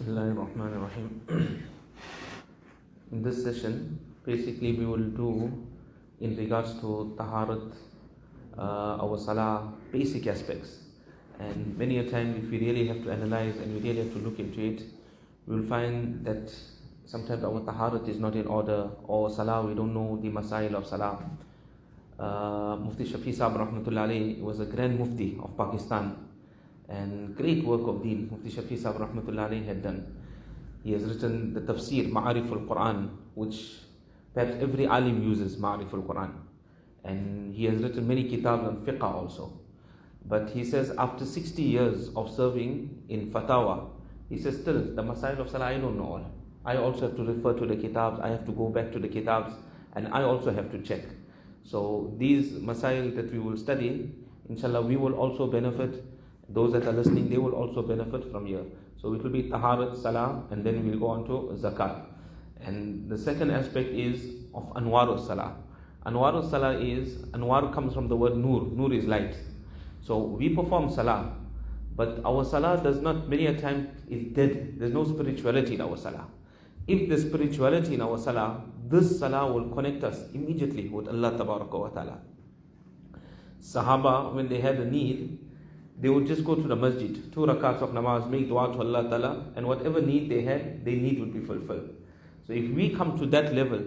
Bismillahirrahmanirrahim. In this session, basically we will do in regards to Tahaarat, our Salaah, basic aspects. And many a time, if we really have to analyze and we really have to look into it, we will find that sometimes our Tahaarat is not in order, or Salaah, we don't know the Masaa'il of Salaah. Mufti Saheb rahmatullahi was a grand Mufti of Pakistan, and great work of deen Mufti Saheb rahmatullahi had done. He has written the tafsir, Ma'arif al-Quran, which perhaps every alim uses, Ma'arif al-Quran. And he has written many kitabs on fiqh also. But he says after 60 years of serving in Fatawa, he says still the Masaa'il of Salaah I don't know all. I also have to refer to the kitabs, I have to go back to the kitabs, and I also have to check. So these Masaa'il that we will study, inshallah we will also benefit. Those that are listening, they will also benefit from here. So it will be Tahaarat, Salaah, and then we'll go on to Zakat. And the second aspect is of Anwaar Salaah. Anwaar Salaah is, Anwar comes from the word Nur. Nur is light. So we perform Salaah, but our Salaah does not, many a time, is dead. There's no spirituality in our Salaah. If there's spirituality in our Salaah, this Salaah will connect us immediately with Allah Tabaraka wa Ta'ala. Sahaba, when they had a need, they would just go to the masjid, 2 rakats of namaz, make dua to Allah Ta'ala, and whatever need they had, their need would be fulfilled. So if we come to that level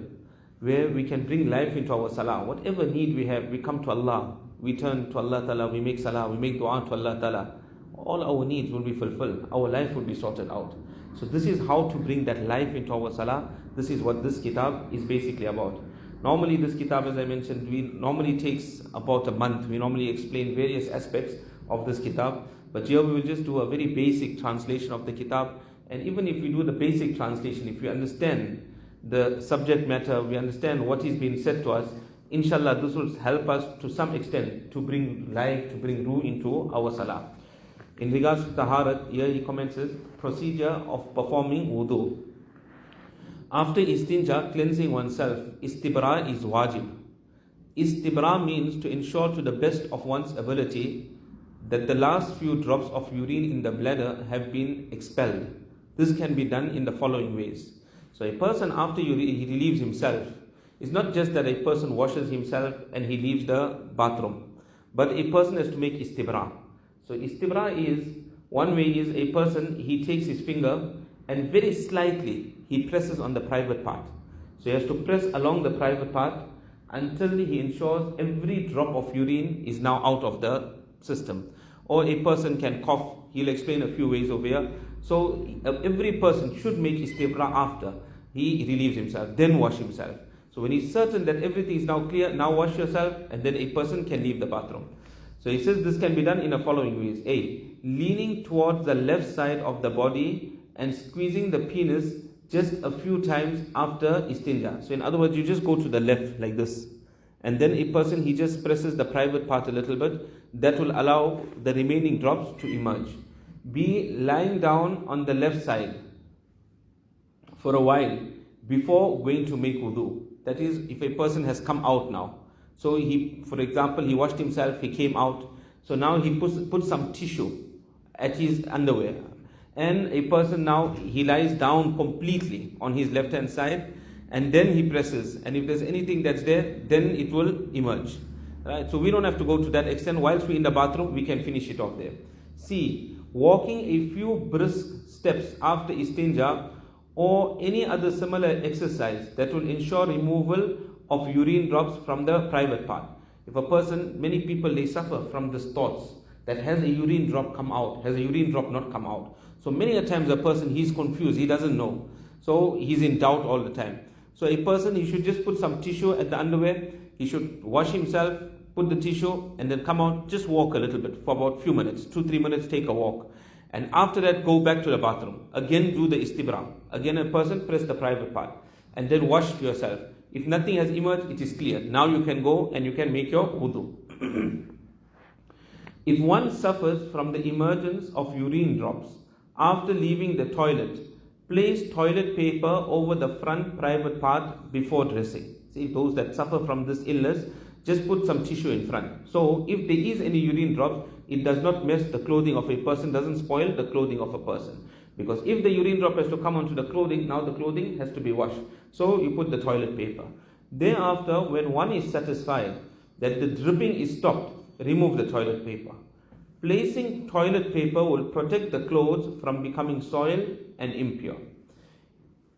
where we can bring life into our salah, whatever need we have, we come to Allah, we turn to Allah Ta'ala, we make salah, we make dua to Allah Ta'ala, all our needs will be fulfilled, our life will be sorted out. So this is how to bring that life into our salah. This is what this kitab is basically about. Normally this kitab, as I mentioned, normally takes about a month. We normally explain various aspects of this kitab, but here we will just do a very basic translation of the kitab. And even if we do the basic translation, if we understand the subject matter, we understand what is being said to us, inshallah this will help us to some extent to bring life, to bring ruh into our salah. In regards to Tahaarat, here he commences, procedure of performing wudu. After istinja, cleansing oneself, istibra is wajib. Istibra means to ensure to the best of one's ability that the last few drops of urine in the bladder have been expelled. This can be done in the following ways. So a person, after he relieves himself, it's not just that a person washes himself and he leaves the bathroom, but a person has to make istibra. So istibra is, one way is a person, he takes his finger and very slightly he presses on the private part. So he has to press along the private part until he ensures every drop of urine is now out of the system. Or a person can cough. He'll explain a few ways over here. So every person should make istibra after he relieves himself, then wash himself. So when he's certain that everything is now clear, now wash yourself, and then a person can leave the bathroom. So he says this can be done in the following ways. A, leaning towards the left side of the body and squeezing the penis just a few times after istinja. So in other words, you just go to the left like this, and then a person, he just presses the private part a little bit. That will allow the remaining drops to emerge. B, lying down on the left side for a while before going to make wudu. That is, if a person has come out now. So he, for example, he washed himself, he came out. So now he puts some tissue at his underwear. And a person now, he lies down completely on his left hand side, and then he presses. And if there's anything that's there, then it will emerge. Right? So we don't have to go to that extent. Whilst we're in the bathroom, we can finish it off there. C, walking a few brisk steps after istinja or any other similar exercise that will ensure removal of urine drops from the private part. If a person, many people, they suffer from these thoughts that has a urine drop come out, has a urine drop not come out. So many a times a person, he's confused, he doesn't know. So he's in doubt all the time. So a person, he should just put some tissue at the underwear, he should wash himself, put the tissue, and then come out, just walk a little bit for about few minutes, 2-3 minutes, take a walk. And after that, go back to the bathroom. Again, do the istibra. Again, a person, press the private part. And then wash yourself. If nothing has emerged, it is clear. Now you can go and you can make your wudu. If one suffers from the emergence of urine drops after leaving the toilet, place toilet paper over the front private part before dressing. See, those that suffer from this illness, just put some tissue in front. So if there is any urine drops, it does not mess the clothing of a person, doesn't spoil the clothing of a person. Because if the urine drop has to come onto the clothing, now the clothing has to be washed. So you put the toilet paper. Thereafter, when one is satisfied that the dripping is stopped, remove the toilet paper. Placing toilet paper will protect the clothes from becoming soiled and impure.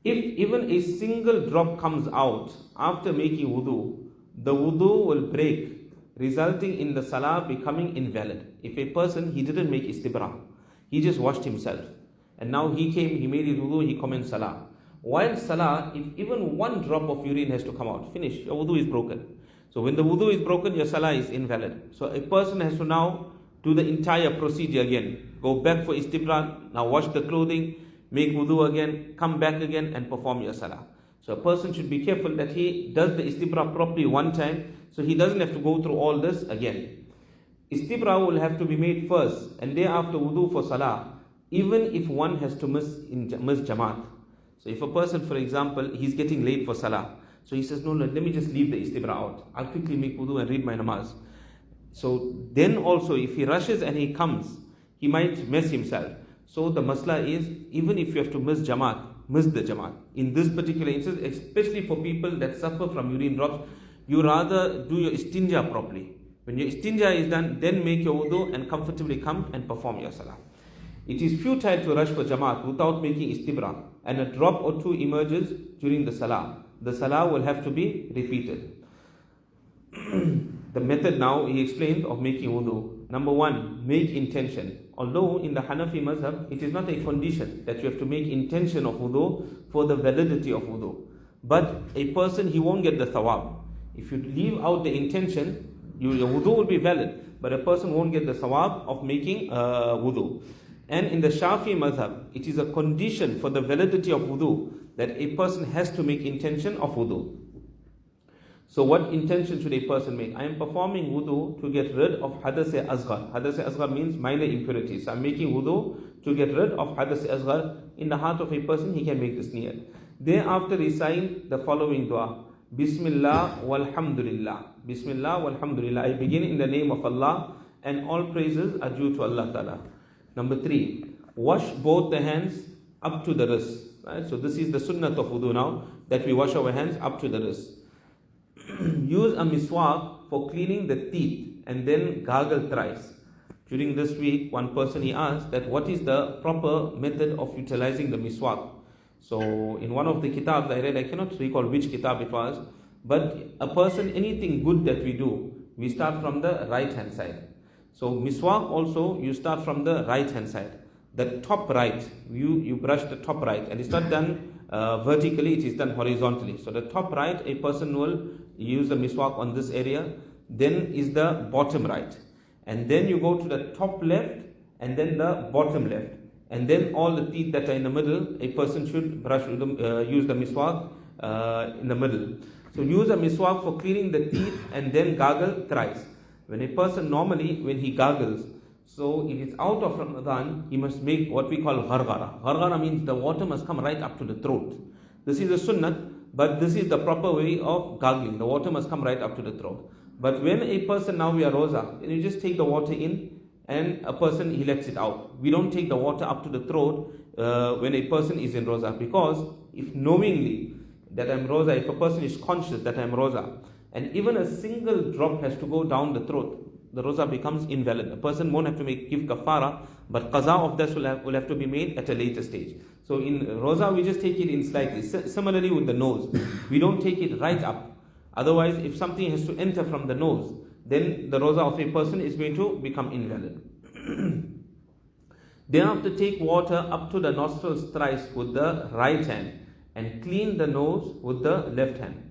If even a single drop comes out after making wudu, the wudu will break, resulting in the salah becoming invalid. If a person, he didn't make istibra, he just washed himself, and now he came, he made his wudu, he commenced salah. While salah, if even one drop of urine has to come out, finish, your wudu is broken. So when the wudu is broken, your salah is invalid. So a person has to now do the entire procedure again. Go back for istibra, now wash the clothing, make wudu again, come back again and perform your salah. So a person should be careful that he does the istibra properly one time, so he doesn't have to go through all this again. Istibra will have to be made first, and thereafter wudu for salah, even if one has to miss jamaat. So if a person, for example, he's getting late for salah, so he says, no, let me just leave the istibra out. I'll quickly make wudu and read my namaz. So then also, if he rushes and he comes, he might mess himself. So the masla is, even if you have to miss jamaat, miss the jamaat. In this particular instance, especially for people that suffer from urine drops, you rather do your istinja properly. When your istinja is done, then make your wudu and comfortably come and perform your salah. It is futile to rush for jamaat without making istibra, and a drop or two emerges during the salah. The salah will have to be repeated. The method now he explained of making wudu. Number one, make intention. Although in the Hanafi mazhab, it is not a condition that you have to make intention of wudu for the validity of wudu. But a person, he won't get the thawab. If you leave out the intention, your wudu will be valid, but a person won't get the thawab of making wudu. And in the Shafi madhab, it is a condition for the validity of wudu that a person has to make intention of wudu. So what intention should a person make? I am performing wudu to get rid of hadath asghar. Hadath asghar means minor impurities. So I am making wudu to get rid of hadath asghar. In the heart of a person, he can make this niyat. Thereafter recite the following dua. Bismillah walhamdulillah. Bismillah walhamdulillah. I begin in the name of Allah, and all praises are due to Allah Ta'ala. Number 3, wash both the hands up to the wrist. Right? So this is the sunnat of wudu now, that we wash our hands up to the wrist. Use a miswak for cleaning the teeth and then gargle thrice. During this week, one person he asked that what is the proper method of utilizing the miswak. So in one of the kitabs I read, I cannot recall which kitab it was, but a person, anything good that we do, we start from the right hand side. So miswak also, you start from the right hand side. The top right, you brush the top right, and it's not done vertically, it is done horizontally. So the top right, a person will use the miswak on this area, then is the bottom right, and then you go to the top left, and then the bottom left, and then all the teeth that are in the middle, a person should use the miswak in the middle. So use a miswak for cleaning the teeth and then gargle thrice. When a person normally, when he gargles, so if it's out of Ramadan, he must make what we call ghargara. Ghargara means the water must come right up to the throat. This is a sunnat, but this is the proper way of gargling. The water must come right up to the throat. But when a person, now we are roza, then you just take the water in, and a person, he lets it out. We don't take the water up to the throat when a person is in roza, because if knowingly that I'm roza, if a person is conscious that I'm roza, and even a single drop has to go down the throat, the roza becomes invalid. A person won't have to give kafara, but qaza of this will have to be made at a later stage. So in roza, we just take it in slightly. Similarly with the nose, we don't take it right up. Otherwise, if something has to enter from the nose, then the roza of a person is going to become invalid. Thereafter, take water up to the nostrils thrice with the right hand, and clean the nose with the left hand.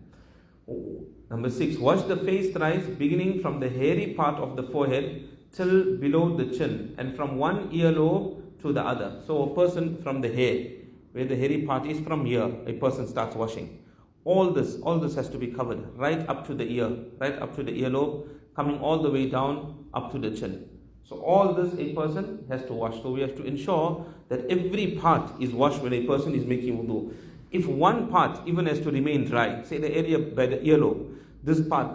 Number 6, wash the face thrice, beginning from the hairy part of the forehead till below the chin, and from one earlobe to the other. So a person from the hair, where the hairy part is, from here, a person starts washing. All this has to be covered, right up to the ear, right up to the earlobe, coming all the way down up to the chin. So all this a person has to wash. So we have to ensure that every part is washed when a person is making wudu. If one part even has to remain dry, say the area by the earlobe, this part,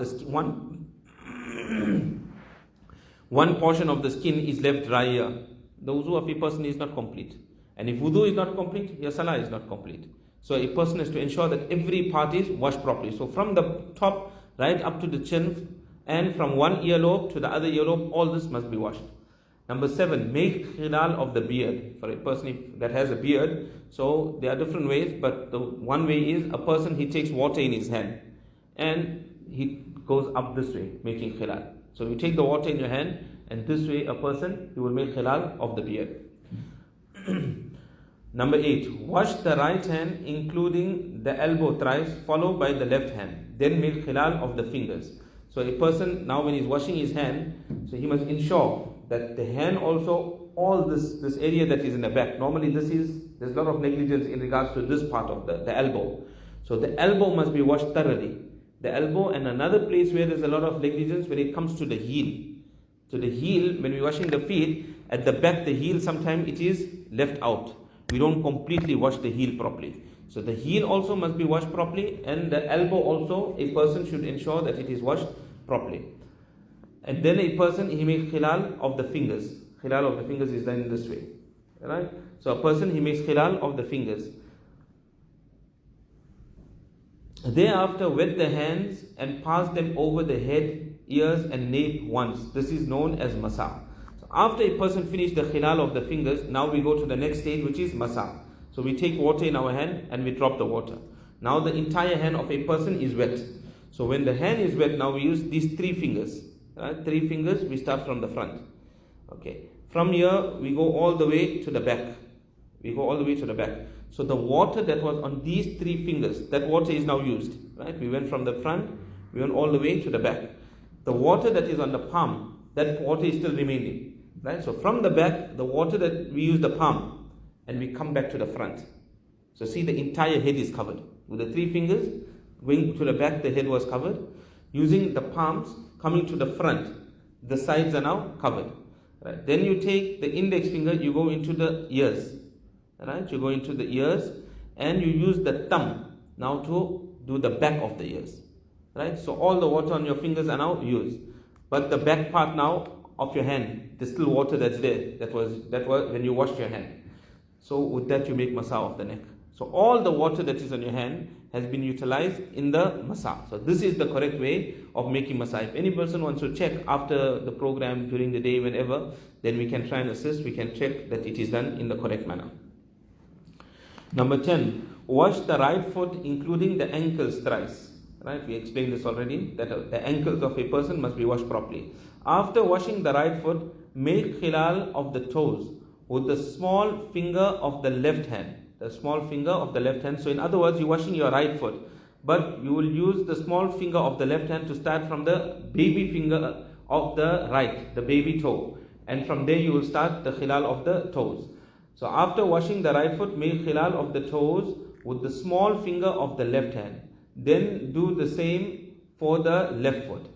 one portion of the skin is left dry here, the wudu of a person is not complete. And if wudu is not complete, your salah is not complete. So a person has to ensure that every part is washed properly. So from the top right up to the chin, and from one earlobe to the other earlobe, all this must be washed. Number 7, make khilal of the beard. For a person that has a beard, so there are different ways, but the one way is a person, he takes water in his hand and he goes up this way, making khilal. So you take the water in your hand, and this way a person, he will make khilal of the beard. Number 8, wash the right hand including the elbow thrice, followed by the left hand. Then make khilal of the fingers. So a person, now when he's washing his hand, so he must ensure that the hand also, all this area that is in the back, normally there's a lot of negligence in regards to this part of the elbow. So the elbow must be washed thoroughly. The elbow, and another place where there's a lot of negligence when it comes to the heel. So the heel, when we're washing the feet, at the back the heel sometimes it is left out. We don't completely wash the heel properly. So the heel also must be washed properly, and the elbow also, a person should ensure that it is washed properly. And then a person, he makes khilal of the fingers. Khilal of the fingers is done in this way. Right? So a person, he makes khilal of the fingers. Thereafter, wet the hands and pass them over the head, ears and nape once. This is known as masa. So after a person finishes the khilal of the fingers, now we go to the next stage, which is masa. So we take water in our hand and we drop the water. Now the entire hand of a person is wet. So when the hand is wet, now we use these 3 fingers. Right? 3 fingers, we start from the front. Okay. From here, we go all the way to the back. We go all the way to the back. So the water that was on these 3 fingers, that water is now used. Right? We went from the front, we went all the way to the back. The water that is on the palm, that water is still remaining. Right? So from the back, the water that we use the palm, and we come back to the front. So see, the entire head is covered. With the 3 fingers, going to the back, the head was covered. Using the palms, coming to the front, the sides are now covered. Right? Then you take the index finger, you go into the ears. Right? You go into the ears, and you use the thumb now to do the back of the ears. Right? So all the water on your fingers are now used. But the back part now of your hand, there's still water that's there. That was when you washed your hand. So with that you make masa of the neck. So all the water that is on your hand has been utilized in the masa. So this is the correct way of making masa. If any person wants to check after the program, during the day, whenever, then we can try and assist. We can check that it is done in the correct manner. Number 10, wash the right foot including the ankles thrice. Right? We explained this already, that the ankles of a person must be washed properly. After washing the right foot, make khilal of the toes with the small finger of the left hand. The small finger of the left hand. So in other words, you're washing your right foot, but you will use the small finger of the left hand to start from the baby finger of the right, the baby toe. And from there you will start the khilal of the toes. So after washing the right foot, make khilal of the toes with the small finger of the left hand. Then do the same for the left foot.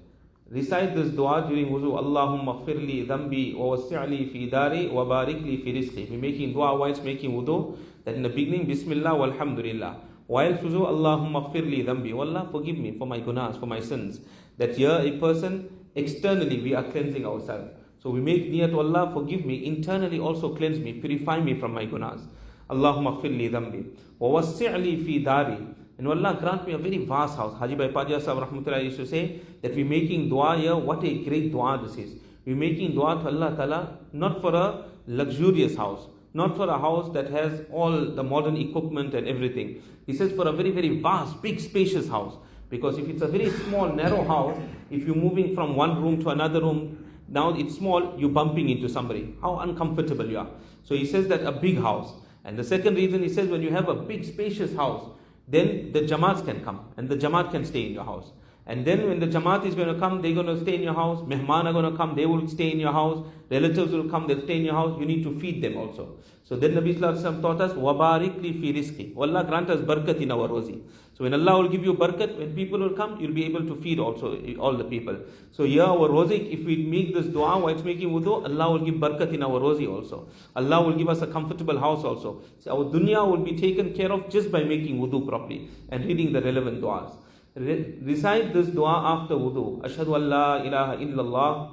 Recite this dua during wuzu. Allahumma gfirli dhambi wa wasi'li fi dari wa barikli fi rizqi. We're making dua whilst making wudu. That in the beginning, Bismillah walhamdulillah. While wuzu, Allahumma gfirli dhambi. Oh Allah, forgive me for my gunas, for my sins. That here a person, externally we are cleansing ourselves. So we make niyat, Allah, forgive me. Internally also cleanse me, purify me from my gunas. Allahumma gfirli dhambi wa wasi'li fi dari. And Allah grant me a very vast house. Haji Bhai Padia Saheb Rahmatullah used to say that we're making dua here. What a great dua this is. We're making dua to Allah Ta'ala, not for a luxurious house, not for a house that has all the modern equipment and everything. He says for a very, very vast, big, spacious house. Because if it's a very small, narrow house, if you're moving from one room to another room, now it's small, you're bumping into somebody. How uncomfortable you are. So he says that a big house. And the second reason, he says when you have a big, spacious house, then the jamaats can come and the jamaat can stay in your house. And then when the jamaat is going to come, they're going to stay in your house. Mehman are going to come, they will stay in your house. Relatives will come, they'll stay in your house. You need to feed them also. So then Nabi Sallallahu Alaihi Wasallam taught us, وَبَارِكْ لِي فِي رِزْقِي. Allah grant us barakat in our rozi. So when Allah will give you barakat, when people will come, you'll be able to feed also all the people. So here our rozi, if we make this dua while it's making wudu, Allah will give barakat in our rozi also. Allah will give us a comfortable house also. So our dunya will be taken care of just by making wudu properly and reading the relevant duas. Recite this dua after wudu. Ashhadu an la ilaha illallah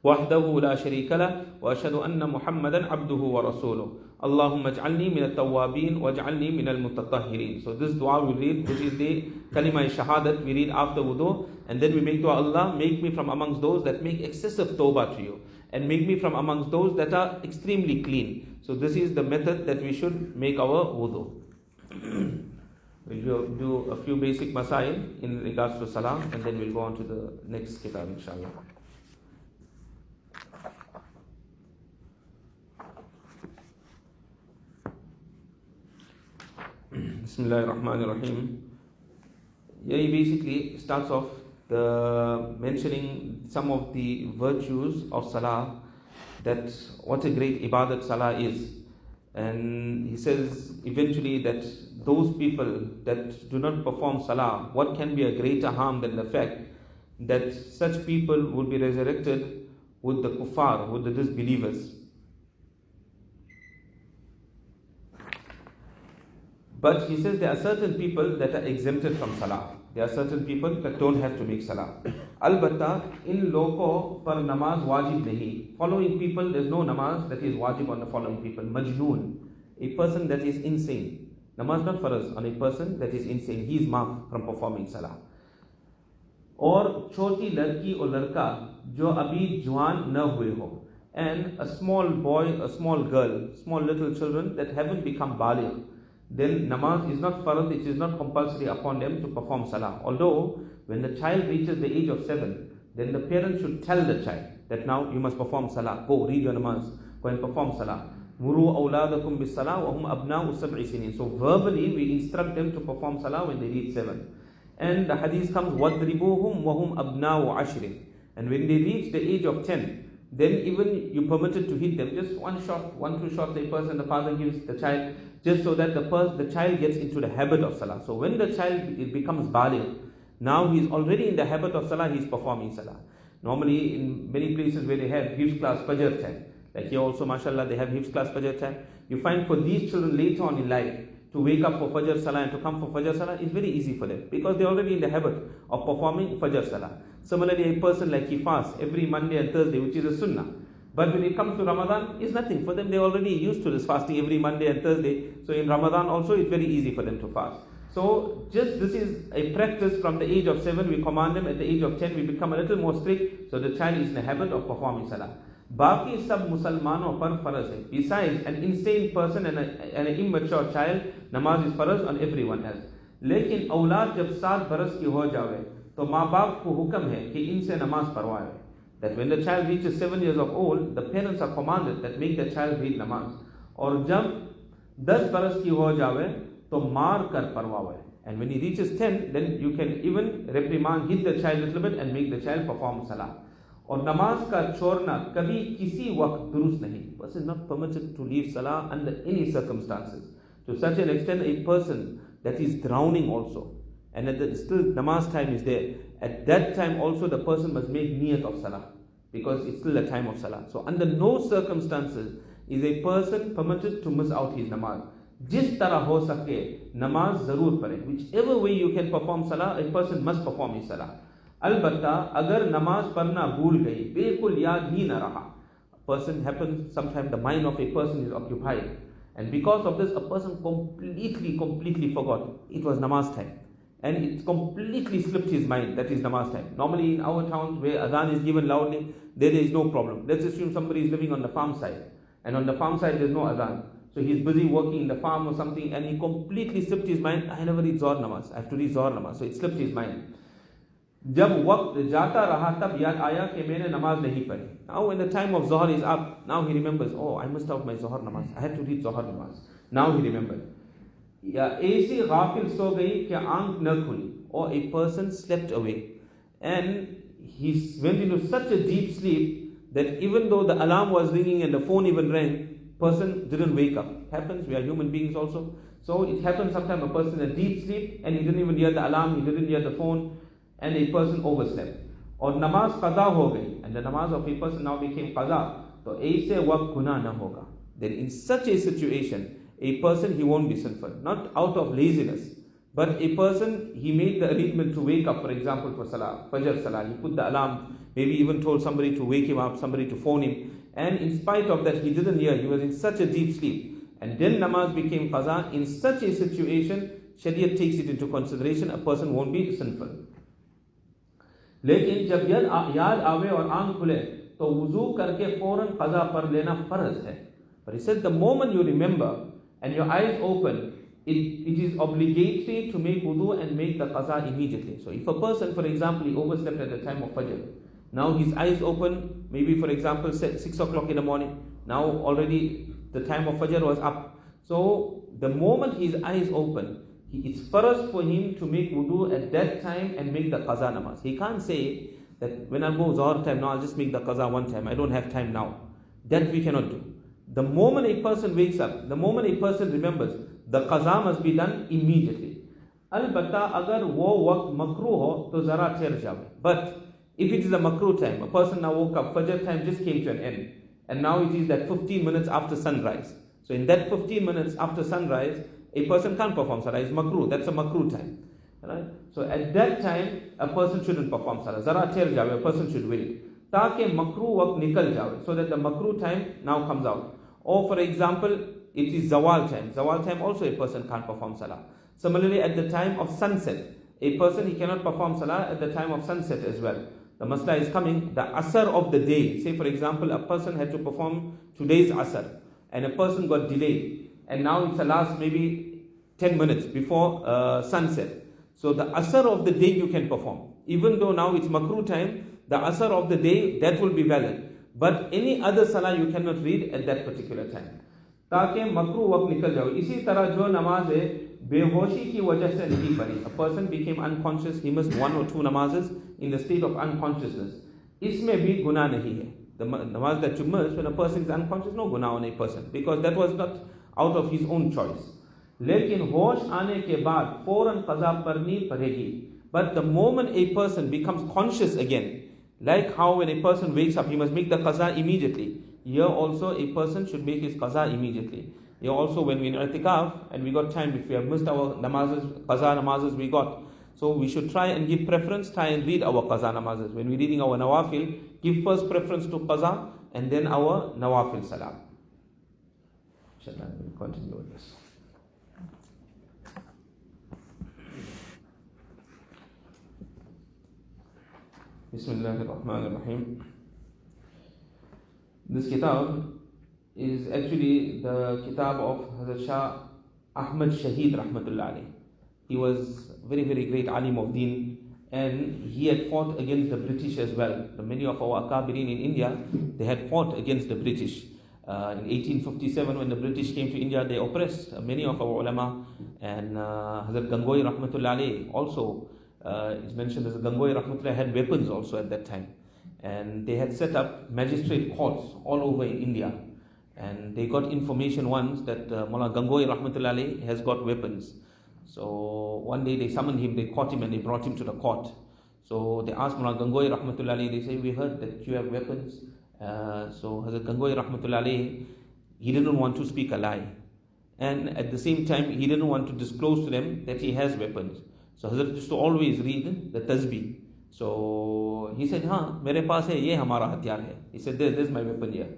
wahdahu la sharika lah وأشهد أن محمدا عبده ورسوله اللهم اجعلني من التوابين واجعلني من المتطهرين. So this dua we read, which is the kalima shahadat, we read after wudu, and then we make dua, Allah, make me from amongst those that make excessive tawbah to you, and make me from amongst those that are extremely clean. So this is the method that we should make our wudu. We'll do a few basic masaa'il in regards to salah, and then we'll go on to the next kitab, inshallah. Bismillahir Rahmanir Rahim. Here he basically starts off the mentioning some of the virtues of salah, that what a great ibadat salah is. And he says eventually that those people that do not perform salah, what can be a greater harm than the fact that such people would be resurrected with the kuffar, with the disbelievers. But he says there are certain people that are exempted from salah. There are certain people that don't have to make salah. Albatta, in loko par namaz wajib nahi. Following people, there's no namaz that is wajib on the following people. Majnoon, a person that is insane. Namaz not for us, on a person that is insane. He is maaf from performing salah. Or choti ladki or ladka, jo abhi jwan na hue ho. And a small boy, a small girl, small little children that haven't become baligh, then namaz is not farad, it is not compulsory upon them to perform salah. Although, when the child reaches the age of 7, then the parent should tell the child that now you must perform salah. Go, read your namaz, go and perform salah. Muru awladakum bis salah wa hum abna'u sab'i sinin. So verbally we instruct them to perform salah when they reach 7. And the hadith comes, wadribuhum wa hum abna'u ashrin. And when they reach the age of 10, then even you permitted to hit them, just one shot, 1-2 shots a person, the father gives the child, just so that the child gets into the habit of salah. So when the child becomes baligh, now he is already in the habit of salah, he is performing salah. Normally in many places where they have hifz class fajr time, like here also mashallah they have hifz class fajr time, you find for these children later on in life to wake up for fajr salah and to come for fajr salah is very easy for them, because they are already in the habit of performing fajr salah. Similarly, a person like he fasts every Monday and Thursday, which is a sunnah, but when it comes to Ramadan, it's nothing for them. They're already used to this fasting every Monday and Thursday. So in Ramadan also, it's very easy for them to fast. So just this is a practice from the age of 7. We command them. At the age of 10, we become a little more strict. So the child is in the habit of performing salah. Baki sab Musalmanon par faraz hai. Besides, an insane person and an immature child, namaz is faraz on everyone else. Lekin aulad jab 7 baras ki ho jawe, to maa baap ko hukam hai ki inse namaz parwaye. That when the child reaches 7 years of old, the parents are commanded that make the child read namaz. Or jab 10 baras ki ho jawe, to maar kar parwaye. And when he reaches 10, then you can even reprimand, hit the child a little bit and make the child perform salah. Or namaz ka chorna kabhi kisi waqt durust nahi. Person is not permitted to leave salah under any circumstances. To such an extent, a person that is drowning also, and still namaz time is there, at that time also the person must make niyat of salah, because it's still a time of salah. So under no circumstances is a person permitted to miss out his namaz. Jis tarah ho sake, namaz zarur pare. Whichever way you can perform salah, a person must perform his salah. Albatta, agar namaz parna bhool gayi, bilkul yaad hi na raha. A person happens, sometimes the mind of a person is occupied, and because of this, a person completely forgot it was namaz time. And it completely slipped his mind that is namaz time. Normally in our towns where adhan is given loudly, there is no problem. Let's assume somebody is living on the farm side, and on the farm side there is no adhan. So he's busy working in the farm or something, and he completely slipped his mind. I never read Zohar namaz. I have to read Zohar namaz. So it slipped his mind. Jab waqt jata raha tab yaad aaya ke maine namaz nahi padhi. Now when the time of Zohar is up, now he remembers, oh, I missed out my Zohar namaz. I had to read Zohar namaz. Now he remembered. या ऐसी गाफिल सो गई कि आंख न खुली, or a person slept away and he went into such a deep sleep that even though the alarm was ringing and the phone even rang, person didn't wake up. Happens, we are human beings also. So it happens sometimes a person in a deep sleep and he didn't even hear the alarm, he didn't hear the phone, and a person overslept. Or namaz qaza ho gayi, and the namaz of a person now became qaza, to aise waqt guna na hoga. Then in such a situation, a person, he won't be sinful, not out of laziness, but a person, he made the arrangement to wake up, for example, for salah, fajr salah, he put the alarm, maybe even told somebody to wake him up, somebody to phone him, And in spite of that, he didn't hear. He was in such a deep sleep. And then namaz became qaza. In such a situation, Shariat takes it into consideration. A person won't be sinful. लेकिन जब याद आवे और आंख खुले तो वुजू करके फौरन क़ज़ा पर लेना फर्ज है. But he said the moment you remember and your eyes open, it is obligatory to make wudu and make the qaza immediately. So if a person, for example, he overslept at the time of Fajr, now his eyes open, maybe for example 6 o'clock in the morning, now already the time of Fajr was up. So the moment his eyes open, it's first for him to make wudu at that time and make the qaza namaz. He can't say that when I go Zohar time, now I'll just make the qaza one time, I don't have time now. That we cannot do. The moment a person wakes up, the moment a person remembers, the qaza must be done immediately. Albatta agar wo waqt makruh ho to zara ther jawe. But if it is a makruh time, a person now woke up, Fajr time just came to an end, and now it is that 15 minutes after sunrise. So in that 15 minutes after sunrise, a person can't perform salah. It's makruh. That's a makruh time. Right? So at that time, a person shouldn't perform salah. Zara ther jawe, a person should wait. Taake makruh waqt nikal jawe, so that the makruh time now comes out. Or for example, it is zawal time. Zawal time also a person can't perform salah. Similarly, at the time of sunset, a person, he cannot perform salah at the time of sunset as well. The masla is coming, the asr of the day. Say for example, a person had to perform today's asr, and a person got delayed, and now it's the last maybe 10 minutes before sunset. So the asr of the day you can perform. Even though now it's makruh time, the asr of the day, that will be valid. But any other salah you cannot read at that particular time. ताकि मकरूह वक्त निकल जाओ. इसी तरह जो नमाज है बेहोशी की वजह से नहीं पढ़ी. A person became unconscious, he missed 1 or 2 namazes in the state of unconsciousness. इसमें भी गुनाह नहीं है. The namaz that you miss when a person is unconscious, no गुनाह on a person, because that was not out of his own choice. लेकिन होश आने के बाद फौरन क़ज़ा पढ़नी पड़ेगी. But the moment a person becomes conscious again, like how when a person wakes up, he must make the qaza immediately. Here also a person should make his qaza immediately. Here also when we in i'tikaf and we got time, if we have missed our namazes, qaza namazes we got. So we should try and give preference, try and read our qaza namazes. When we're reading our nawafil, give first preference to qaza and then our nawafil salah. Inshallah, we'll continue with this. Bismillahir Rahmanir Rahim. This kitab is actually the kitab of Hazrat Shah Ahmad Shaheed Rahmatullah alayhi. He was very, very great alim of deen, and he had fought against the British as well. Many of our akabirin in India, they had fought against the British. In 1857, when the British came to India, they oppressed many of our ulama, and Hazrat Gangoi Rahmatullah alayhi also, it's mentioned that Gangoi Rahmatullah had weapons also at that time. And they had set up magistrate courts all over in India. And they got information once that Mullah Gangoi Rahmatullah alayhi has got weapons. So one day they summoned him, they caught him and they brought him to the court. So they asked Mullah Gangoi Rahmatullah alayhi, they say, we heard that you have weapons. So Hazrat Gangoi Rahmatullah alayhi, he didn't want to speak a lie. And at the same time, he didn't want to disclose to them that he has weapons. So Hazrat used to always read the tasbih. So he said, mere paas hai, ye hamara hatyar hai. He said, there's my weapon here.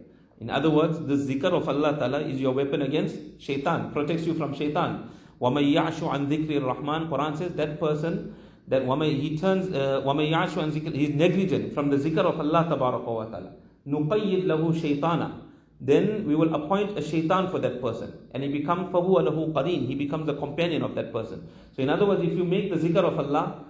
In other words, the zikr of Allah Ta'ala is your weapon against shaitan, protects you from shaitan. وَمَن يَعْشُ عَنْ ذِكْرِ الرَّحْمَنِ, Quran says that person, that he turns, وَمَن يَعْشُ عَنْ ذِكْرِ, he is negligent from the zikr of Allah Tabaraka wa Ta'ala. نُقَيِّدْ لَهُ شَيْطَانًا, then we will appoint a shaitan for that person, and he becomes فَهُوَ لَهُ قَرِينٌ, he becomes the companion of that person. So in other words, if you make the zikr of Allah,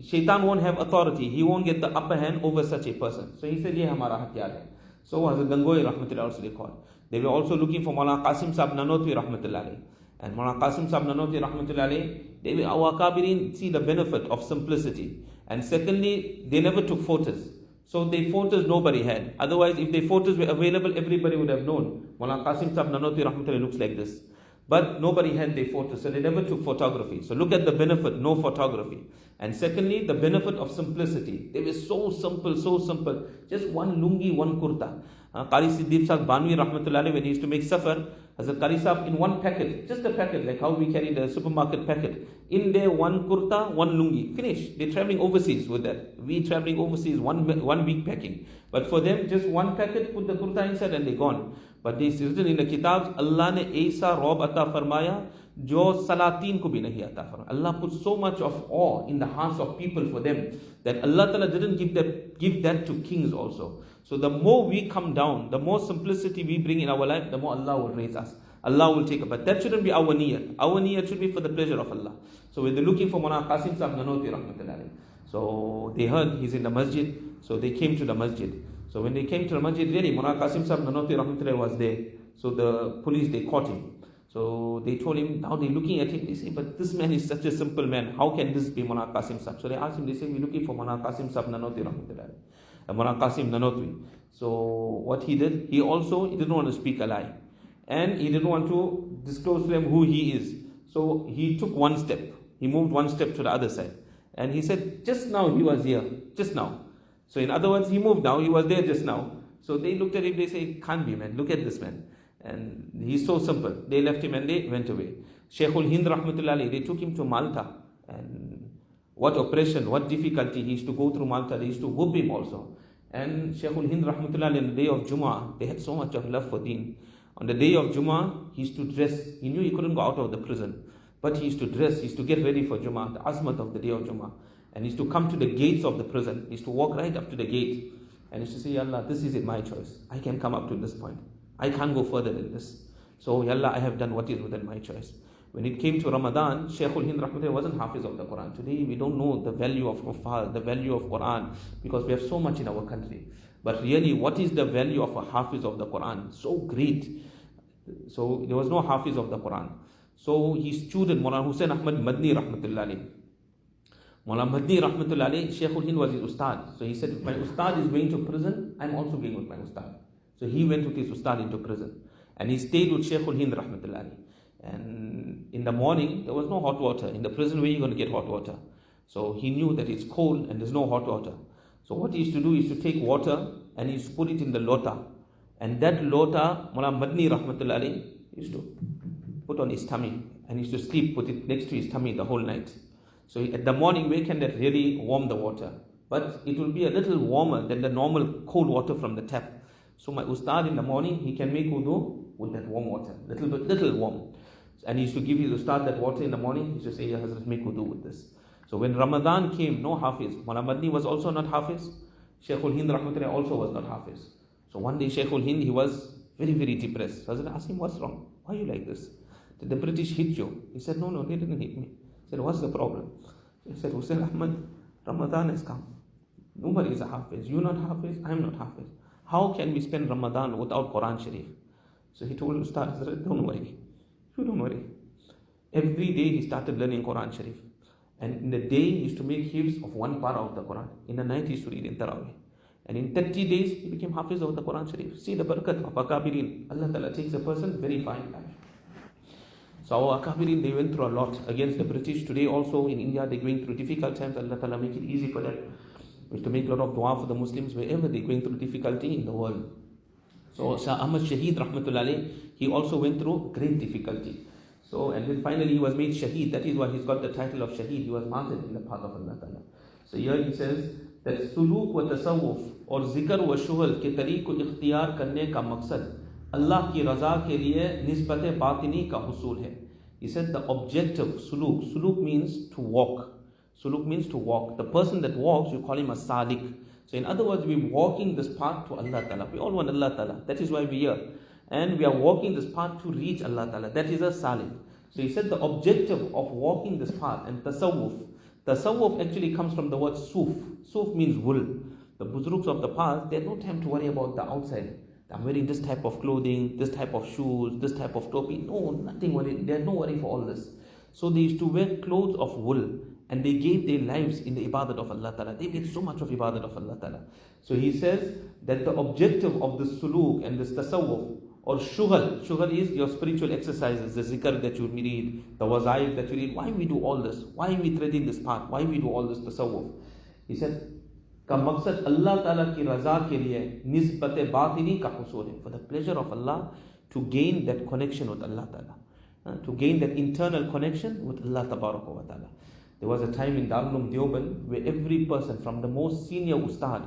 shaitan won't have authority, he won't get the upper hand over such a person. So he said, ye hamara hatyar hai. So Hazrat Gangoi Rahmatullah also they called. They were also looking for Mullah Qasim Sahib Nanotwi Rahmatullah alayhi. And Mullah Qasim Sahib Nanotwi Rahmatullah alayhi, our akabirin see the benefit of simplicity. And secondly, they never took photos. So the photos nobody had. Otherwise, if the photos were available, everybody would have known. Mullah Qasim Sahib Nanotwi Rahmatullah looks like this. But nobody had their photos, so they never took photography. So look at the benefit, no photography. And secondly, the benefit of simplicity. They were so simple, so simple. Just one lungi, one kurta. Qari Siddiq Sahib Banwi Rahmatullah Alayhi, when he used to make safar, Hazrat Qari Sahib in one packet, just a packet, like how we carry the supermarket packet, in there one kurta, one lungi, finish. They're traveling overseas with that. We traveling overseas, one week packing. But for them, just one packet, put the kurta inside and they're gone. But it's written in the kitabs, Allah ne aisa rob ata farmaya, jo salatin ko bhi nahi ata farmaya. Allah put so much of awe in the hearts of people for them, that Allah Ta'ala didn't give that to kings also. So the more we come down, the more simplicity we bring in our life, the more Allah will raise us. Allah will take it. But that shouldn't be our niyyat. Our niyyat should be for the pleasure of Allah. So when they're looking for Mawlana Qasim Sahib Nanoti Rahmatullah Alayhi, so they heard he's in the masjid, so they came to the masjid. So when they came to the masjid, really, Mawlana Qasim Sahib Nanoti Rahmatullah Alayhi was there. So the police, they caught him. So they told him, now they're looking at him, they say, but this man is such a simple man. How can this be Mawlana Qasim Sahib? So they asked him, they say, we're looking for Mawlana Qasim Sahib Nanoti Rahmatullah Alayhi. Mawlana Qasim Nanotwi. So what he did, he didn't want to speak a lie. And he didn't want to disclose to them who he is. So he took one step. He moved one step to the other side. And he said, just now he was here. Just now. So in other words, he moved now. He was there just now. So they looked at him. They say, can't be, man. Look at this man. And he's so simple. They left him and they went away. Shaykhul Hind Rahmatullah Alayhi, they took him to Malta. And what oppression, what difficulty he used to go through Malta. They used to whoop him also. And Shaykhul Hind Rahmatullah Alayhi, on the day of Jummah, they had so much of love for deen. On the day of Jummah, he used to dress. He knew he couldn't go out of the prison. But he used to dress, he used to get ready for Jummah, the azmat of the day of Jummah. And he used to come to the gates of the prison. He used to walk right up to the gate. And he used to say, Ya Allah, this is my choice. I can come up to this point. I can't go further than this. So, Ya Allah, I have done what is within my choice. When it came to Ramadan, Shaykhul Hind Rahmatullah wasn't Hafiz of the Quran. Today, we don't know the value of Hufaz, the value of Quran, because we have so much in our country. But really, what is the value of a Hafiz of the Quran? So great. So, there was no Hafiz of the Quran. So, his student, Maulana Hussain Ahmad Madni Rahmatullah Alayhi. Maulana Madni Rahmatullah Alayhi, Shaykhul Hind was his Ustad. So, he said, if my Ustad is going to prison, I'm also going with my Ustad. So, he went with his Ustad into prison. And he stayed with Shaykhul Hind Rahmatullah Alayhi. And in the morning, there was no hot water. In the prison, where are you going to get hot water? So he knew that it's cold and there's no hot water. So what he used to do is to take water and he used to put it in the lota. And that lota, Maulana Madni Rahmatullah Alayhi used to put on his tummy. And he used to sleep, put it next to his tummy the whole night. So at the morning, where can that really warm the water? But it will be a little warmer than the normal cold water from the tap. So my Ustad in the morning, he can make wudu with that warm water. Little warm. And he used to give his Ustad that water in the morning. He used to say, Ya Hazrat, make wudu with this. So when Ramadan came, no Hafiz. Maulana Madni was also not Hafiz. Shaykhul Hind Rahmatullah also was not Hafiz. So one day Shaykhul Hind, he was very, very depressed. Hazrat asked him, what's wrong? Why are you like this? Did the British hit you? He said, no, they didn't hit me. He said, what's the problem? He said, Hussain Ahmad, Ramadan has come. Nobody is a Hafiz. You're not Hafiz, I'm not Hafiz. How can we spend Ramadan without Quran Sharif? So he told Ustad, don't worry. You don't worry. Every day he started learning Quran Sharif. And in the day he used to make hifz of one para of the Quran. In the night he used to read in Taraweeh. And in 30 days he became Hafiz of the Quran Sharif. See the barakat of Akabirin. Allah Ta'ala takes a person very fine life. So our Akabirin, they went through a lot against the British. Today also in India they're going through difficult times. Allah Ta'ala make it easy for them. We have to make a lot of dua for the Muslims wherever they're going through difficulty in the world. So Shah Ahmad Shaheed Rahmatullah Alayhi, he also went through great difficulty. So, and then finally he was made Shaheed. That is why he's got the title of Shaheed. He was martyred in the path of Allah Ta'ala. So here he says that suluk wa tasawwuf or zikr wa shughal ke tariq ko ikhtiyar karne ka maqsad Allah ki raza ke liye nisbat batini ka husul hai. He said the objective, suluk means to walk. Suluk means to walk. The person that walks, you call him a salik. So in other words, we're walking this path to Allah Ta'ala. We all want Allah Ta'ala. That is why we're here. And we are walking this path to reach Allah Ta'ala. That is a salik. So he said the objective of walking this path and tasawwuf. Tasawwuf actually comes from the word suf. Suf means wool. The buzruks of the past, they had no time to worry about the outside. I'm wearing this type of clothing, this type of shoes, this type of topi. No, nothing worry. They had no worry for all this. So they used to wear clothes of wool. And they gave their lives in the ibadat of Allah Ta'ala. They made so much of ibadat of Allah Ta'ala. So he says that the objective of this suluk and this tasawwuf or shughal is your spiritual exercises, the zikr that you read, the wazaif that you read. Why we do all this? Why we treading this path? Why we do all this tasawwuf? He said का मकसद अल्लाह ताला की रजा के लिए निस्बत बातिनी का हुसूल है, for the pleasure of Allah, to gain that connection with Allah Ta'ala, to gain that internal connection with Allah Tabaraka wa Ta'ala. There was a time in Darul Deoband where every person from the most senior ustad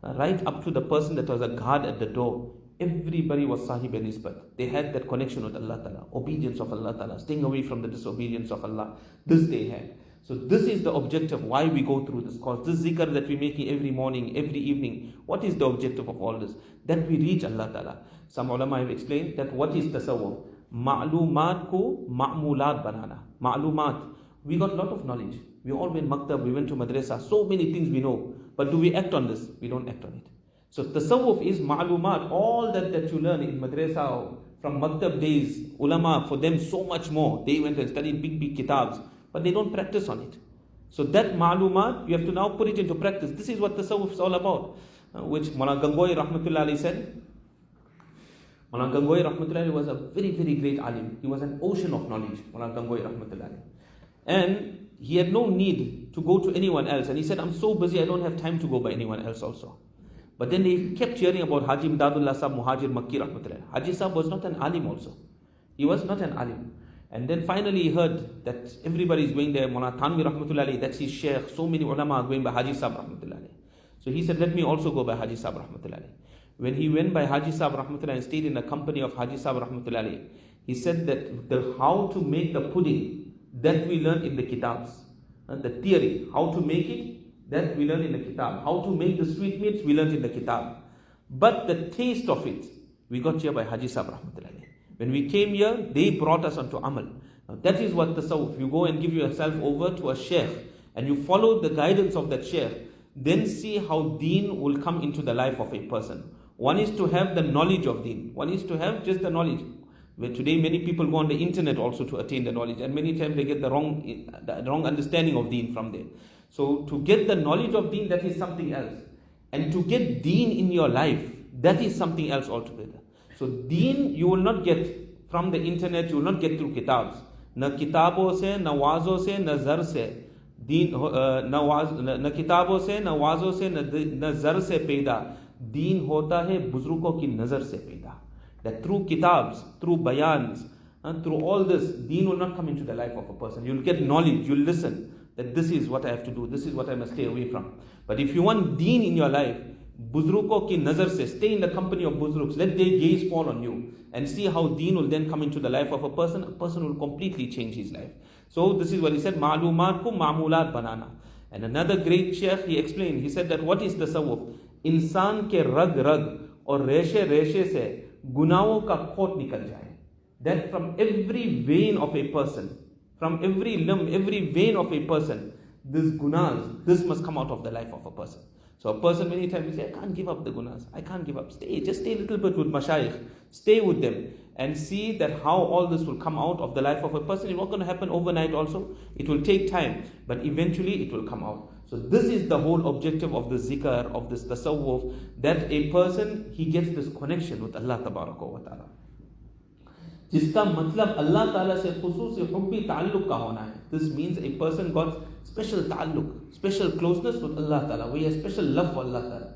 right up to the person that was a guard at the door, everybody was Sahib and Nisbat. They had that connection with Allah Ta'ala, obedience of Allah Ta'ala, staying away from the disobedience of Allah. This they had. So this is the objective why we go through this course. This zikr that we're making every morning, every evening, what is the objective of all this? That we reach Allah Ta'ala. Some ulama have explained that what is tasawwuf? Ma'lumat ko ma'mulat banana. Ma'lumat. We got a lot of knowledge. We all went maktab, we went to madrasa, so many things we know. But do we act on this? We don't act on it. So tasawwuf is ma'lumat, all that you learn in madrasa or from maktab days, ulama, for them so much more. They went and studied big kitabs, but they don't practice on it. So that ma'lumat, you have to now put it into practice. This is what tasawwuf is all about, which Maulana Gangohi Rahmatullahi alayhi said. Maulana Gangohi Rahmatullahi was a very, very great alim. He was an ocean of knowledge, Maulana Gangohi Rahmatullahi. And he had no need to go to anyone else. And he said, I'm so busy, I don't have time to go by anyone else also. But then they kept hearing about Haji Imdadullah Sahab Muhajir Makki Rahmatullahi. Haji Sahab was not an alim also. He was not an alim. And then finally he heard that everybody is going there. Maulana Thanvi Rahmatullahi, that's his sheikh. So many ulama are going by Haji Sahab Rahmatullahi. So he said, let me also go by Haji Sahab Rahmatullahi. When he went by Haji Sahab Rahmatullahi and stayed in the company of Haji Sahab Rahmatullahi, he said that how to make the pudding, that we learn in the kitabs. The theory, how to make it, that we learn in the kitab. How to make the sweetmeats, we learn in the kitab. But the taste of it, we got here by Haji Sahab Rahmatullahi. When we came here, they brought us onto amal. Now that is what tasawwuf. You go and give yourself over to a sheikh and you follow the guidance of that sheikh, then see how deen will come into the life of a person. One is to have the knowledge of deen. One is to have just the knowledge. Where today many people go on the internet also to attain the knowledge, and many times they get the wrong understanding of deen from there. So to get the knowledge of deen, that is something else. And to get deen in your life, that is something else altogether. So deen you will not get from the internet, you will not get through kitabs. Na kitabo se, na wazo se, na zar se. Deen, na kitabo se, na wazo se, na zar se paida. Deen hota hai buzruko ki nazar se paida. That through kitabs, through bayans, through all this, deen will not come into the life of a person. You'll get knowledge, you'll listen, that this is what I have to do, this is what I must stay away from. But if you want deen in your life, buzruko ki nazar se, stay in the company of buzruks, let their gaze fall on you, and see how deen will then come into the life of a person will completely change his life. So this is what he said, ma'lumat ko ma'mulat banana. And another great sheikh, he explained, he said that what is tasawwuf? Insan ke rag or reshe se, गुनाहों का खोट निकल जाए. That from every vein of a person, from every limb, every vein of a person, this gunas, this must come out of the life of a person. So a person many times say, I can't give up the gunas, I can't give up. Just stay a little bit with mashayikh, stay with them and see that how all this will come out of the life of a person. It's not going to happen overnight also. It will take time, but eventually it will come out. So this is the whole objective of the zikr, of this tasawwuf, that a person, he gets this connection with Allah Tabaraka wa Ta'ala. जिसका मतलब अल्लाह ताला से खुसूस हुब्बी ताल्लुक का होना है. This means a person got special ताल्लुक, special closeness with Allah Ta'ala. We have special love for Allah Ta'ala.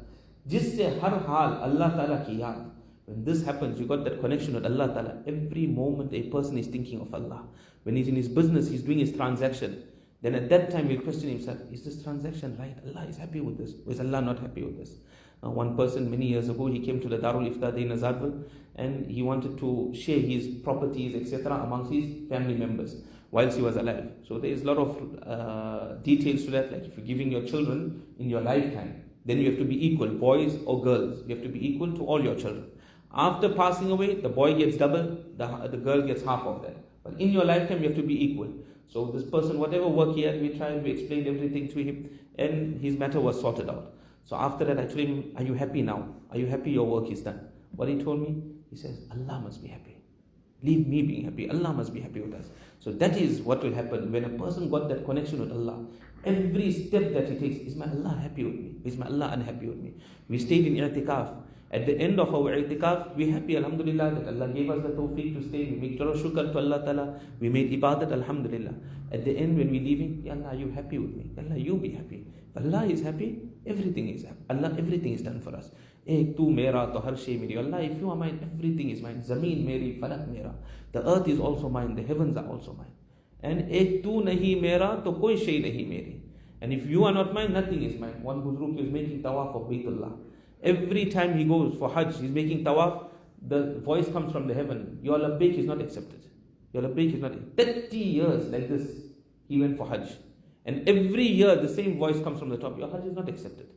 जिससे हर हाल Allah Ta'ala की याद. When this happens, you got that connection with Allah Ta'ala. Every moment a person is thinking of Allah. When he's in his business, he's doing his transaction. Then at that time he'll question himself, is this transaction right? Allah is happy with this. Or is Allah not happy with this? One person many years ago, he came to the Darul Ifta in Azadville and he wanted to share his properties, etc. amongst his family members whilst he was alive. So there is a lot of details to that, like if you're giving your children in your lifetime, then you have to be equal, boys or girls. You have to be equal to all your children. After passing away, the boy gets double, the girl gets half of that. But in your lifetime, you have to be equal. So this person, whatever work he had, we explained everything to him, and his matter was sorted out. So after that, I told him, are you happy now? Are you happy your work is done? What he told me, he says, Allah must be happy. Leave me being happy. Allah must be happy with us. So that is what will happen when a person got that connection with Allah. Every step that he takes, is my Allah happy with me? Is my Allah unhappy with me? We stayed in i'tikaf. At the end of our i'tikaf, we're happy, alhamdulillah, that Allah gave us the tawfiq to stay. We make shukr to Allah Ta'ala. We made ibadat, alhamdulillah. At the end, when we're leaving, Ya Allah, are you happy with me? Ya Allah, you be happy. If Allah is happy, everything is happy. Allah, everything is done for us. Ek tu mera, to har shay meri. Allah, if you are mine, everything is mine. Zameen meri, falak mera. The earth is also mine, the heavens are also mine. And ek tu nahi mera, to koi shay nahi meri. And if you are not mine, nothing is mine. One Buzruk is making tawaf of Baytullah. Every time he goes for Hajj, he's making tawaf, the voice comes from the heaven. Your labbaik is not accepted. Your labbaik is not. 30 years like this, he went for Hajj. And every year, the same voice comes from the top. Your Hajj is not accepted.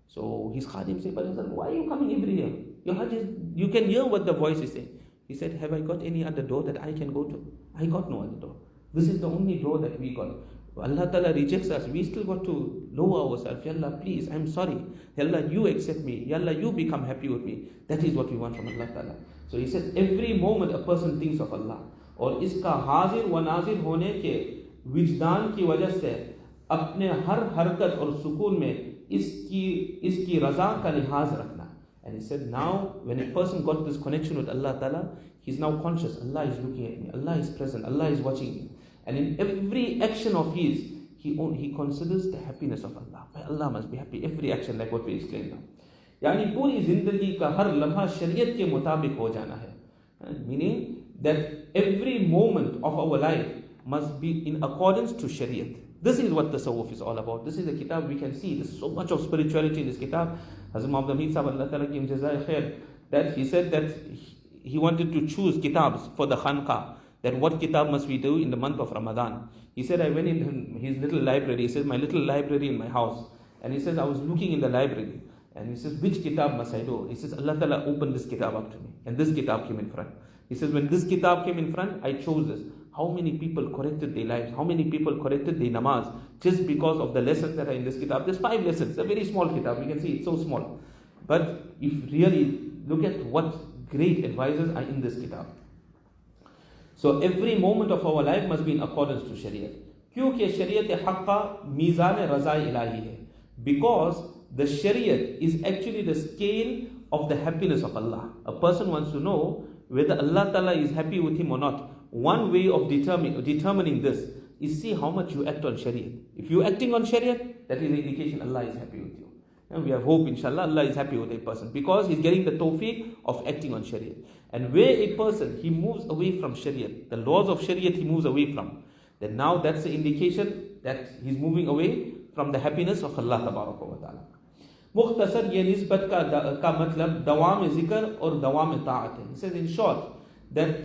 So his Khadim said, why are you coming every year? Your Hajj is, you can hear what the voice is saying. He said, have I got any other door that I can go to? I got no other door. This is the only door that we got. Allah Ta'ala rejects us. We still got to lower ourselves. Ya Allah, please, I'm sorry. Ya Allah, you accept me. Ya Allah, you become happy with me. That is what we want from Allah Ta'ala. So he says, every moment a person thinks of Allah. और इसका हाजिर व नाजिर होने के विजदान की वजह से अपने हर हरकत और सुकून में इसकी रजा का लिहाज रखना. And he said, now when a person got this connection with Allah Ta'ala, he's now conscious. Allah is looking at me. Allah is present. Allah is watching me. And in every action of his, he considers the happiness of Allah. Allah must be happy. Every action, like what we explained now. यानी पूरी जिंदगी का हर लम्हा शरीयत के मुताबिक हो जाना है. Meaning that every moment of our life must be in accordance to shariat. This is what the tasawwuf is all about. This is the kitab we can see. There's so much of spirituality in this kitab. Hazrat Mohammed Saheb, Allah Ta'ala give him Desai khair, that he said that he wanted to choose kitabs for the khanqa. That what kitab must we do in the month of Ramadan. He said, I went in his little library. He says, my little library in my house. And he says, I was looking in the library. And he says, which kitab must I do? He says, Allah Ta'ala opened this kitab up to me. And this kitab came in front. He says, when this kitab came in front, I chose this. How many people corrected their lives? How many people corrected their namaz? Just because of the lessons that are in this kitab. There's 5 lessons. It's a very small kitab. You can see it's so small. But if really look at what great advisors are in this kitab. So every moment of our life must be in accordance to Shariat. क्योंकि शरीयत हक़्क़ा मीज़ान रज़ा इलाही है. Because the Shariat is actually the scale of the happiness of Allah. A person wants to know whether Allah Ta'ala is happy with him or not. One way of determining this is see how much you act on Shariat. If you're acting on Shariat, that is an indication Allah is happy with you. And we have hope, inshallah, Allah is happy with a person because he's getting the tawfiq of acting on Shariat. And where a person, he moves away from Shariat, the laws of Shariat he moves away from, then now that's the indication that he's moving away from the happiness of Allah Tabaraka wa Ta'ala. मुख्तसर ये निस्बत का मतलब दवाम ज़िक्र और दवाम ताअत है. He says in short that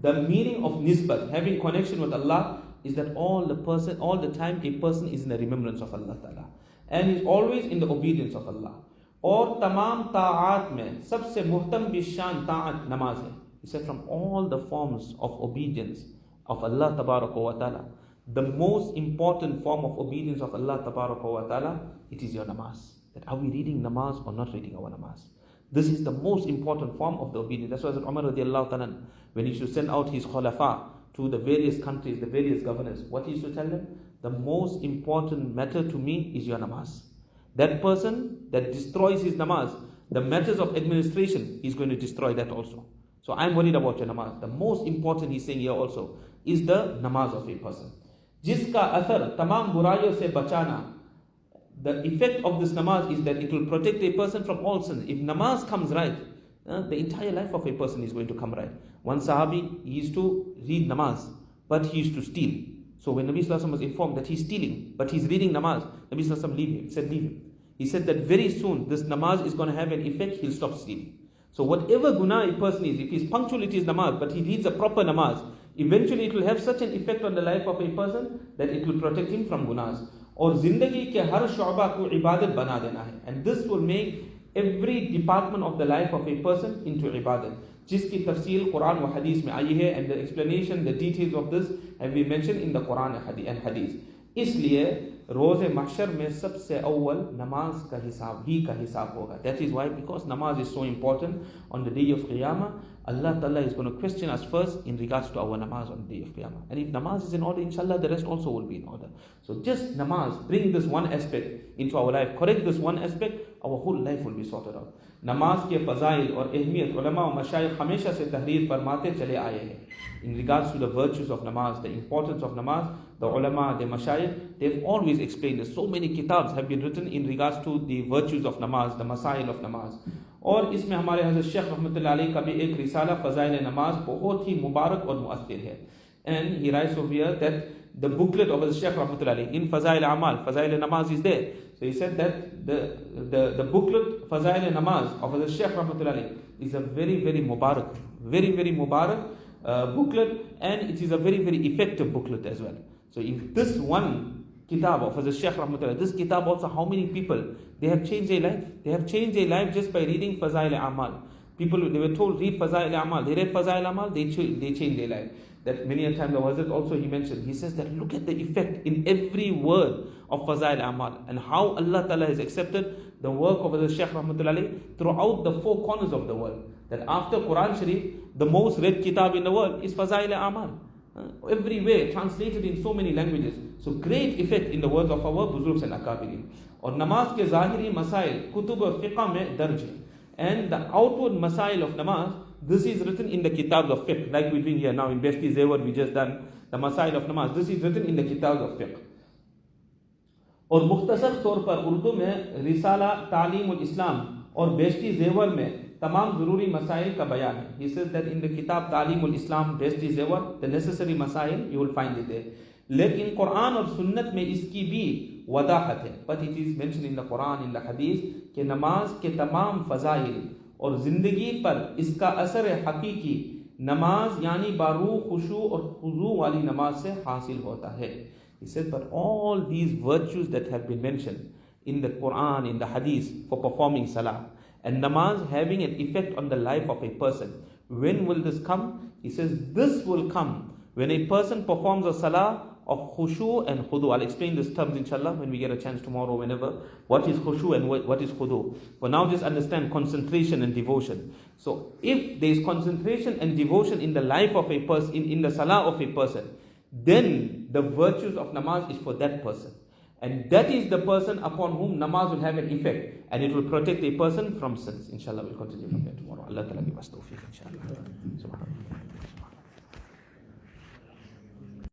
the meaning of nisbat, having connection with Allah, is that all the time a person is in the remembrance of Allah Ta'ala and is always in the obedience of Allah. और तमाम ताआत में सबसे मुहतम बिशान ताअत नमाज है. He said from all the forms of obedience of Allah Tabaraka wa Ta'ala, the most important form of obedience of Allah Tabaraka wa Ta'ala, it is your namaz. That are we reading namaz or not reading our namaz? This is the most important form of the obedience. That's why Umar radiallahu ta'ala, when he used to send out his khulafa to the various countries, the various governors, what he used to tell them? The most important matter to me is your namaz. That person that destroys his namaz, the matters of administration, he's going to destroy that also. So I'm worried about your namaz. The most important, he's saying here also, is the namaz of a person. Jiska athar tamam buraiyon se bachana. The effect of this namaz is that it will protect a person from all sins. If namaz comes right, the entire life of a person is going to come right. One sahabi, he used to read namaz, but he used to steal. So when Nabi Sallallahu Alaihi Wasallam was informed that he's stealing, but he's reading namaz, Nabi Sallallahu Alaihi Wasallam leave him. He said, leave him. He said that very soon this namaz is going to have an effect, he'll stop stealing. So whatever guna a person is, if he's punctual it is namaz, but he reads a proper namaz, eventually it will have such an effect on the life of a person that it will protect him from gunas. और जिंदगी के हर शोबा को इबादत बना देना है. And this will make every department of the life of a person into ibadat. जिसकी तफसील कुरान व हदीस में आई है, and the explanation, the details of this have been mentioned in the Quran and Hadith. इसलिए रोज़ महशर में सबसे अव्वल नमाज का हिसाब होगा. That is why, because namaz is so important on the day of Qiyamah, Allah Ta'ala is going to question us first in regards to our namaz on the day of Qiyamah. And if namaz is in order, inshallah, the rest also will be in order. So just namaz, bring this one aspect into our life, correct this one aspect, our whole life will be sorted out. नमाज के फ़ज़ाइल और अहमियत उलमा और मशाइख हमेशा से तहरीर फरमाते चले आए हैं. In regards to the virtues of namaz, the importance of namaz, the ulama, the mashayikh, they've always explained this. So many kitabs have been written in regards to the virtues of namaz, the Masaa'il of namaz. और इसमें हमारे हज़रत शेख रहमतुल्लाह अलैह का भी एक रिसाला फ़ज़ाइल नमाज बहुत ही मुबारक और मुअस्सिर है. And he writes over here that the booklet of Sheikh Rahmatullah Alayhi in Fazail Amal, Fazail Namaz is there. So he said that the booklet Fazail Namaz of Sheikh Rahmatullah Alayhi is a very, very mubarak, very, very mubarak booklet, and it is a very, very effective booklet as well. So if this one kitab of Sheikh Rahmatullah, this kitab also, how many people, they have changed their life. They have changed their life just by reading Fazail Amal. People, they were told, read Fazail Amal. They read Fazail Amal, they changed their life. That many a time the Wazir also he mentioned, he says that look at the effect in every word of Fazail Amal and how Allah Ta'ala has accepted the work of the Shaykh Rahmatullah Alayhi throughout the four corners of the world. That after Quran Sharif, the most read kitab in the world is Fazail Amal. Everywhere, translated in so many languages. So great effect in the words of our Buzurgs and Akabirin. और नमाज के ज़ाहिरी मसाइल कुतुब और फ़िक़्ह में दर्ज है. And the outward masail of namaz, this is written in the kitabs of fiqh, like we're doing here now in Beshti Zewar, we just done the masail of namaz. This is written in the kitabs of fiqh. और मुख्तसर तौर पर उर्दू में रिसाला तालीम उल इस्लाम और बेश्ती ज़ेवर में तमाम ज़रूरी मसाइल का बयान है. He says that in the kitab तालीम उल इस्लाम बेश्ती ज़ेवर, the necessary masail, you will find it there. लेकिन कुरान और सुन्नत में इसकी भी वदाहत है. But it is mentioned in the Quran, in the Hadith, कि नमाज के तमाम फ़ज़ाइल और ज़िंदगी पर इसका असर हकीकी नमाज यानी बारूह खुशू और खुजू वाली नमाज से हासिल होता है. He said, but all these virtues that have been mentioned in the Quran, in the Hadith, for performing Salah, and namaz having an effect on the life of a person, when will this come? He says, this will come when a person performs a Salah of khushu and khudu. I'll explain these terms inshallah when we get a chance tomorrow, whenever. What is khushu and what is khudu? For now, just understand concentration and devotion. So if there is concentration and devotion in the life of a person, in the salah of a person, then the virtues of namaz is for that person. And that is the person upon whom namaz will have an effect, and it will protect a person from sins. Inshallah, we'll continue from there tomorrow. Allah Ta'ala give us tawfiq, inshallah. Subhanallah.